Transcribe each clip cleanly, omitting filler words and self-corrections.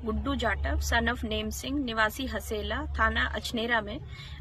Guddu Jatav son of name Singh निवासी हसेला थाना अछनेरा में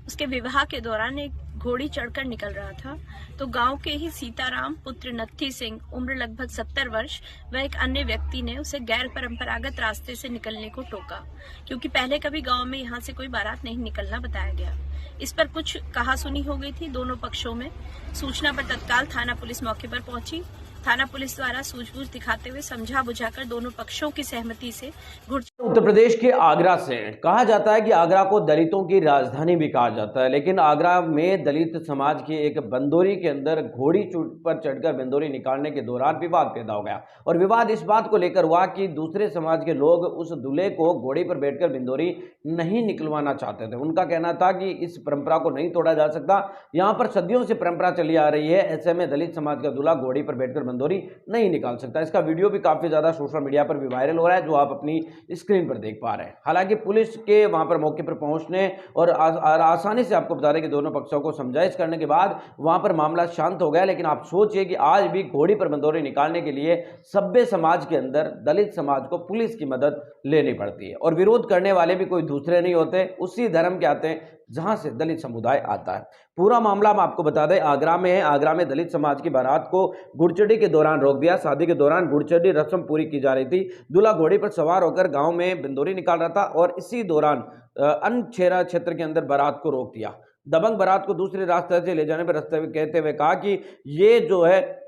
उसके विवाह के दौरान एक घोड़ी चढ़कर निकल रहा था तो गांव के ही सीताराम पुत्र नत्थी सिंह उम्र लगभग 70 वर्ष व एक अन्य व्यक्ति ने उसे गैर परंपरागत रास्ते से निकलने को टोका, क्योंकि पहले कभी गांव में यहां से कोई बारात नहीं निकलना बताया गया। इस पर कुछ कहासुनी हो गई थी दोनों पक्षों में। सूचना पर तत्काल थाना पुलिस मौके पर पहुंची। थाना पुलिस द्वारा सूझबूझ दिखाते हुए समझा बुझाकर दोनों पक्षों की सहमति से उत्तर प्रदेश के आगरा से कहा जाता है कि आगरा को दलितों की राजधानी भी कहा जाता है, लेकिन आगरा में दलित समाज के एक बंदोरी के अंदर घोड़ी पर चढ़कर बंदोरी निकालने के दौरान विवाद पैदा हो गया। और विवाद इस बात को लेकर हुआ कि दूसरे समाज के लोग उस दूल्हे को घोड़ी पर बैठकर बंदोरी नहीं निकलवाना चाहते थे। उनका कहना था कि इस परंपरा को नहीं तोड़ा जा सकता, यहाँ पर सदियों से परंपरा चली आ रही है, ऐसे में दलित समाज का दूल्हा घोड़ी पर बैठकर बंदोरी नहीं निकाल सकता। इसका वीडियो भी काफी ज्यादा सोशल मीडिया पर भी वायरल हो रहा है, जो आप अपनी स्क्रीन पर देख पा रहे हैं। हालांकि पुलिस के वहां पर मौके पर पहुंचने और आसानी से आपको बता दें कि दोनों पक्षों को समझाइश करने के बाद वहां पर मामला शांत हो गया। लेकिन आप सोचिए कि आज भी घोड़ी पर बंदोरी निकालने के लिए सभ्य समाज के अंदर दलित समाज को पुलिस की मदद लेनी पड़ती है, और विरोध करने वाले भी कोई दूसरे नहीं होते, उसी धर्म के आते हैं जहां से दलित समुदाय आता है। पूरा मामला हम आपको बता दें आगरा में है। आगरा में दलित समाज की बारात को गुड़चड़ी के दौरान रोक दिया। शादी के दौरान गुड़चड़ी रस्म पूरी की जा रही थी। दूल्हा घोड़ी पर सवार होकर गांव में बंदोरी निकाल रहा था और इसी दौरान अनछेरा क्षेत्र के अंदर बारात को रोक दिया। दबंग बारात को दूसरे रास्ते से ले जाने पर रास्ते में कहते हुए कहा कि ये जो है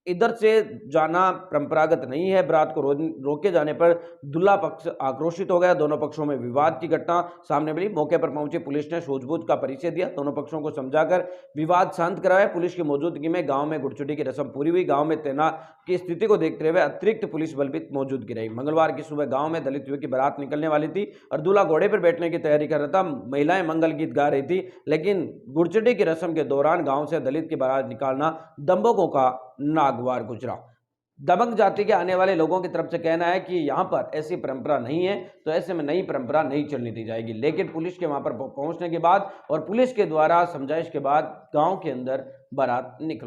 इधर से जाना परंपरागत नहीं है। बारात को रोके जाने पर दूल्हा पक्ष आक्रोशित हो गया। दोनों पक्षों में विवाद की घटना सामने मिली। मौके पर पहुंची पुलिस ने सूझबूझ का परिचय दिया, दोनों पक्षों को समझाकर विवाद शांत कराया। पुलिस की मौजूदगी में गांव में गुड़चड़ी की रस्म पूरी हुई। गांव में तैनात की स्थिति को देखते हुए अतिरिक्त पुलिस बल भी मौजूदगी रही। मंगलवार की सुबह गांव में दलित युवक की बारात निकलने वाली थी और दूल्हा घोड़े पर बैठने की तैयारी कर रहा था। महिलाएं मंगल गीत गा रही थी, लेकिन गुड़चड़ी की रस्म के दौरान गांव से दलित की बारात निकालना दंभों का नागवार गुजरा। दबंग जाति के आने वाले लोगों की तरफ से कहना है कि यहाँ पर ऐसी परंपरा नहीं है, तो ऐसे में नई परंपरा नहीं चलने दी जाएगी। लेकिन पुलिस के वहां पर पहुंचने के बाद और पुलिस के द्वारा समझाइश के बाद गांव के अंदर बारात निकल